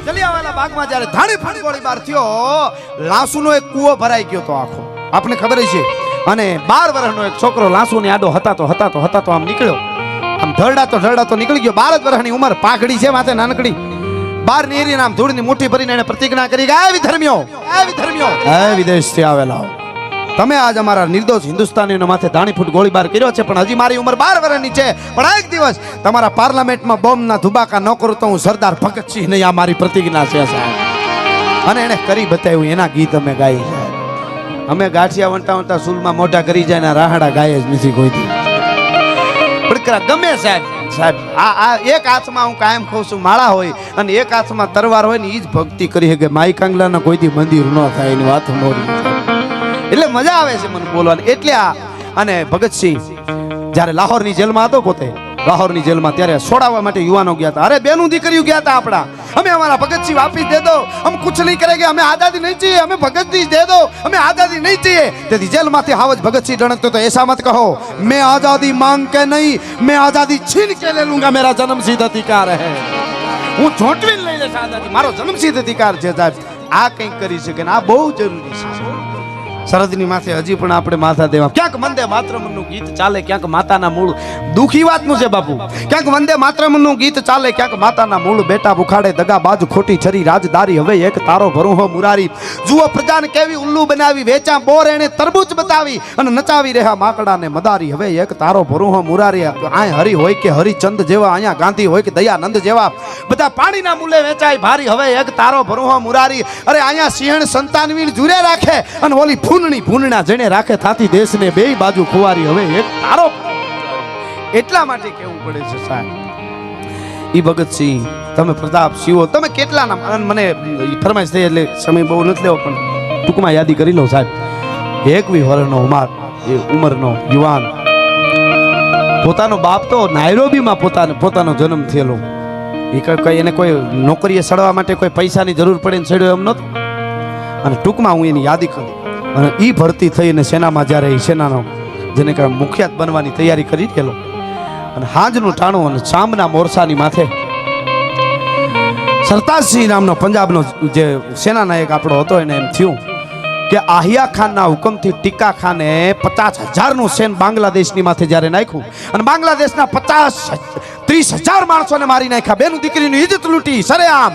જલિયાવાલા બાગમાં જ્યારે ધાણી ફૂટ ગોળીબાર થયો, લાસુનો એક કૂવો ભરાઈ ગયો તો આખો, આપને ખબર છે. અને 12 વર્ષનો એક છોકરો લાસુની આડો હતા તો આમ નીકળ્યો, આમ ઢળડાતો નીકળી ગયો. 12 જ વર્ષની ઉંમર, પાઘડી છે માથે નાનકડી. બાર નીરી નામ ધૂળની મુઠ્ઠી ભરીને એને પ્રતિજ્ઞા કરી કે હે વિધર્મીઓ, હે વિદેશથી આવેલા, તમે આજ અમારા નિર્દોષ હિન્દુસ્તાનીઓના માથે ધાણી ફૂટ ગોળીબાર કર્યો છે, પણ હજી મારી ઉંમર 12 વર્ષની છે. પણ એક દિવસ તમારા પાર્લામેન્ટમાં બોમ્બના ધુબાકા ન કરું તો હું સરદાર ભગતસિંહ નહીં, આ મારી પ્રતિજ્ઞા છે સાહેબ. અને એને કરી બતાવ્યું. એના ગીત અમે ગાઈ સાહેબ. અમે ગાંઠિયા વંટા સુલમાં મોઢા કરી જાય ને રાહડા ગાય જ નથી કોઈથી. પડકરા ગમે સાહેબ. આ એક હાથમાં હું કાયમ કહું છું માળા હોય અને એક હાથમાં તરવાર હોય ને, એ જ ભક્તિ કરી શકે. માઈ કાંગલાના કોઈથી મંદિર ન થાય એની વાત મોડી. એટલે મજા આવે છે મને બોલવાની. એટલે અને ભગતસિંહ જ્યારે લાહોરની જેલમાં હતો, પોતે લાહોરની જેલમાં, ત્યારે છોડાવવા માટે યુવાનો ગયા હતા. અરે બેનું દીકરીઓ ગયા હતા આપણા. અમે અમારા ભગતસિંહ વાપસ દે દો, હમ કુછ નહીં કરેંગે, હमें आजादी नहीं चाहिए, हमें भगतसिंह दे दो, हमें आजादी नहीं चाहिए. તેથી જેલમાંથી હાવજ ભગતસિંહ ડણકતો તો ऐसा मत कहो, मैं आजादी मांग के नहीं, मैं आजादी छीन के ले लूंगा, मेरा जन्मसिद्ध अधिकार है. હું ઝોંટવીને લઈ લઈશ આઝાદી, મારો જન્મસિદ્ધ અધિકાર છે સાહેબ. આ કંઈક કરી શકે ને આ બહુ જરૂરી છે. સરહદની માથે હજી પણ આપણે માથા દેવા. ક્યાંક વંદે માતરમનું ગીત ચાલે, ક્યાંક માતાના મૂળ. દુખી વાતનું છે બાપુ. ક્યાંક વંદે માતરમનું ગીત ચાલે, ક્યાંક માતાના મૂળ. બેટા બુખાડે દગા બાજુ ખોટી છરી રાજદારી, હવે એક તારો ભરું હો મુરારી. જુઓ પ્રજાને કેવી ઉલ્લુ બનાવી, વેચા બોર એને તરબૂચ બતાવી અને નચાવી રહ્યા માકડાને મદારી. હવે એક તારો ભરું હો મુરારી. આય હરી હોય કે હરિચંદ જેવા, અહીંયા ગાંધી હોય કે દયાનંદ જેવા, બધા પાણીના મૂલે વેચાય ભારી. હવે એક તારો ભરું હો મુરારી. અરે અહીંયા સિંહણ સંતાનવીર જુરે રાખે અને ઓલી ભૂનણા જેને રાખે થાતી દેશને બેય બાજુ ખુવારી. હવે એક તારો. એટલા માટે કેવું પડે છે સાહેબ, ઈ ભગતસિંહ, તમે પ્રતાપ સિંહો, તમે કેટલા નામ. મને ફરમાઈશ થઈ એટલે સમય બહુ નથી લેવો, પણ ટૂંકમાં યાદી કરી લો સાહેબ. 21 વર્ષનો ઉંમરનો યુવાન, પોતાનો બાપ તો નાયરોબીમાં પોતાનો જન્મ થયેલો. એ કઈ એને કોઈ નોકરીએ સડવા માટે કોઈ પૈસાની જરૂર પડે ને સડ્યો એમ નહોતો. અને ટૂંકમાં હું એની યાદી કરું. અને એ ભરતી થઈને સેનામાં જ્યારે એ સેનાનો જેને કહેવાય મુખિયાત બનવાની તૈયારી કરી ગયેલો, અને હાજનું ટાણું અને ચાંબના મોરસાની માથે સરતાજસિંહ નામનો પંજાબનો જે સેનાનાયક આપણો હતો, એને એમ થયું કે આહિયા ખાનના હુકમથી ટીકા ખાને 50,000નું સેન બાંગ્લાદેશની માથે જ્યારે નાખ્યું અને બાંગ્લાદેશના 30,000 માણસોને મારી નાખ્યા. બેનું દીકરીની ઇજ્જત લૂંટી સરેઆમ.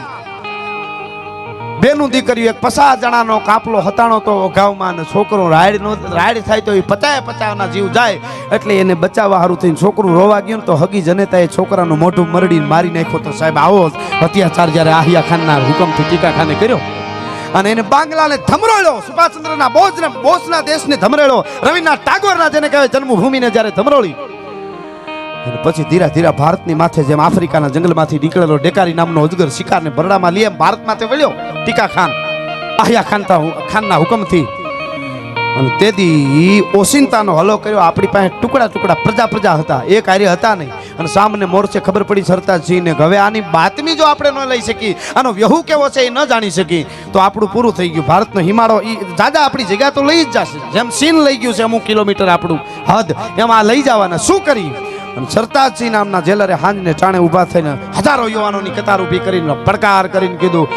બેનું દીકરીઓ એક 50 જણાનો કાફલો હતાણો તો ઓઘાવમાં, અને છોકરો રાડ થાય તો એ 50 જીવ જાય. એટલે એને બચાવવા સારું થઈને છોકરું રોવા ગયું તો હગી જનેતાએ છોકરાનું મોઢું મરડીને મારી નાખ્યો. તો સાહેબ આવો અત્યાચાર જ્યારે આહિયા ખાનના હુકમથી ટીકા ખાને કર્યો અને એને બાંગ્લાને ધમરોળ્યો, સુભાષચંદ્રના બોઝના દેશને ધમરોળ્યો, રવિન્દ્રનાથ ટાગોરના જેને કહેવાય જન્મભૂમિને જ્યારે ધમરોળી, અને પછી ધીરે ધીરે ભારતની માથે જેમ આફ્રિકાના જંગલમાંથી નીકળેલો ડેકારી નામનો અજગર શિકારને બરડામાં લઈ ભારત માથે વળ્યો ટીકા ખાન આહિયા ખાનના હુકમથી. અને તેથી ઓસિંતાનો હલો કર્યો. આપણી પાસે ટુકડા પ્રજા હતા, એક કાર્ય હતા નહીં. અને સામને મોરચે ખબર પડી સરતાજસિંહને હવે આની બાતમી જો આપણે ન લઈ શકી, આનો વ્યહુ કેવો છે એ ન જાણી શકી, તો આપણું પૂરું થઈ ગયું. ભારતનો હિમાળો એ જાજા આપણી જગ્યા તો લઈ જ જશે. જેમ સીન લઈ ગયું છે અમુક કિલોમીટર આપણું હદ, એમાં લઈ જવાના. શું કરી? અને સરતાજસિંહ નામના જેલરે હાંજને ટાણે ઊભા થઈને હજારો યુવાનોની કતાર ઊભી કરીને પડકાર કરીને કીધું,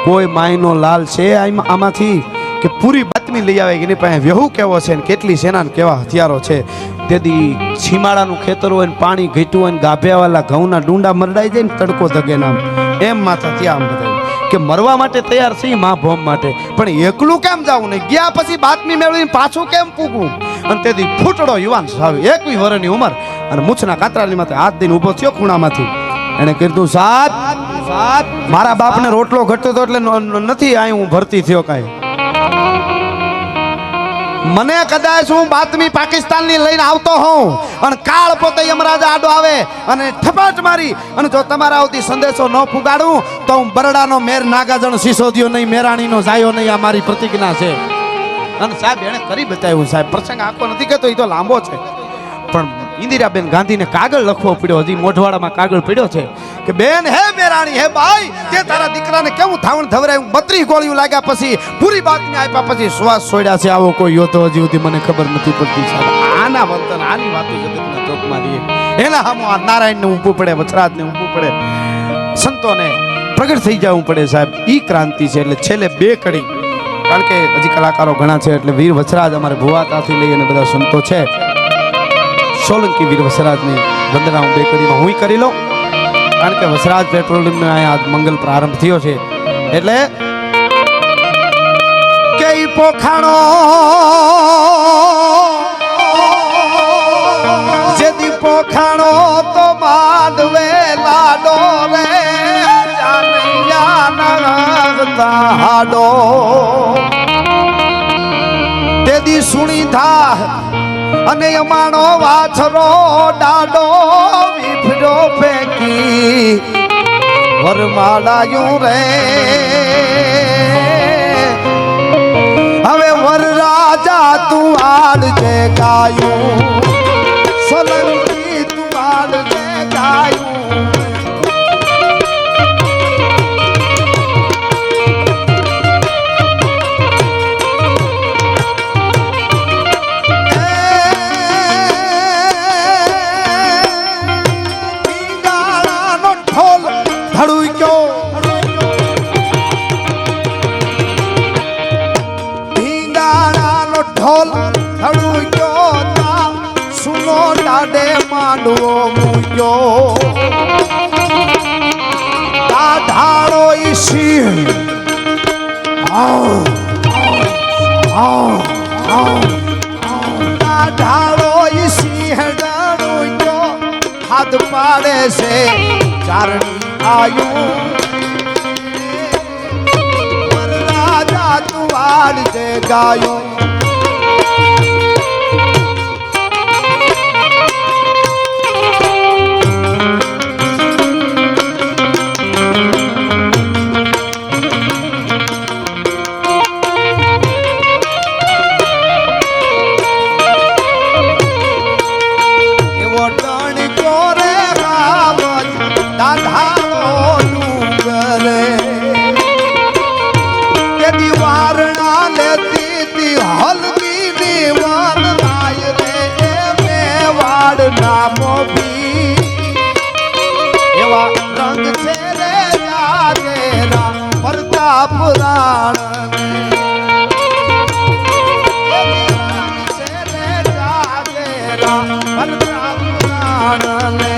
કોઈ માયનો લાલ છે આમાંથી કે પૂરી બાતમી લઈ આવે કે એની પાસે વ્યહુ કેવો છે ને કેટલી સેના કેવા હથિયારો છે. તેથી છીમાડાનું ખેતર હોય ને પાણી ઘટ્યું હોય ને ગાભ્યાવાલા ઘઉંના ડુંડા મરડાઈ જાય ને તડકો ધગે નામ એમ માથા ત્યાં બધા કે મરવા માટે તૈયાર છે મા ભોમ માટે, પણ એકલું કેમ જવું નહીં? ગયા પછી બાતમી મેળવીને પાછું કેમ પૂગવું? અને તેથી ફૂટડો યુવાન સાવ 21 વર્ષની ઉંમર અને મૂછના કાતરાની માથે હાથ દઈને ઊભો થયો ખૂણામાંથી. એને કીધું, સાત મારા બાપને રોટલો ઘટતો હતો એટલે નથી અહીં હું ભરતી થયો કાંઈ. મને કદાચ હું બાતમી પાકિસ્તાનની લઈને આવતો હોઉં અને કાળ પોતે યમરાજા આડો આવે અને ઠપાટ મારી અને જો તમારા આવતી સંદેશો ન પુગાડું તો હું બરડાનો મેર નાગાજણ સિસોદિયો નહીં, મેરાણીનો જાયો નહીં. આ મારી પ્રતિજ્ઞા છે. અને સાહેબ એને કરી બતાવ્યું. સાહેબ પ્રસંગ આખો નથી કહેતો, એ તો લાંબો છે, પણ ઇન્દિરાબેન ગાંધીને કાગળ લખવો પડ્યો. હજી મોઢવાડામાં કાગળ પડ્યો છે કે બેન હે મેરાણી હે ભાઈ, તે તારા દીકરાને કેવું ધાવણ ધવરાયું, 32 ગોળીઓ લાગ્યા પછી પૂરી બાતમી આપ્યા પછી શ્વાસ છોડ્યા છે. આવો કોઈ યોદ્ધો હજી સુધી મને ખબર નથી પડતી સાહેબ. આના વર્તન આની વાતો જગતના ચોકમાં રહીએ. એના સામું આ નારાયણને ઊભું પડે, વચરાજને ઊભું પડે, સંતોને પ્રગટ થઈ જવું પડે સાહેબ, ઈ ક્રાંતિ છે. એટલે છેલ્લે બે કડી, કારણ કે હજી કલાકારો ઘણા છે, એટલે વીર વસરાજ અમારે ભુવાતાથી લઈ અને બધા સંતો છે, સોલંકી વીર વસરાજની વંદના હું બે કડીમાં હું કરી લઉં, કારણ કે વસરાજ પેટ્રોલિયમનો અહીંયા મંગલ પ્રારંભ થયો છે. એટલે કે ઈ પોખાણો જેદી પોખાણો તો માંડવે લાડો રે હાડો તેદી સુણી થા અને અમાણો વાછરો ડાડો વિફડો ફેંકી વરમાડાયું રે. હવે વરરાજા તું આડજે ગાયું, સોલંકી તું આડજે ગાયું. માંડવો મૂક્યો ઢાળો ઈ સિંહ ઢાળો ઈ સિંહ ડણુયો હાથ પાડે છે ચારણી આયુ. રાજા તું આડજે ગાયું. નામો ભી એવા રંગ છે રે જાગેરા પ્રતાપ રાણ છે રે જાગેરા પ્રતાપ રાણ ને.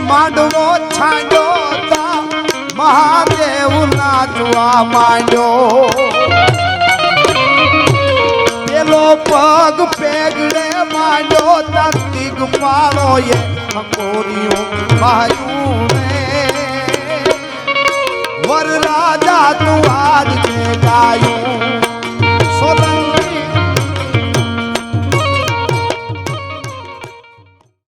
માંડવો છાંડો તા મહાદેવ નાચવા માંડ્યો. પેલો પગ પેગડે માંડ્યો તા દિગપાળો એ ખકોરીઓ ભાયું રે. વરરાજા તું આજ ગાયું, સોલંકી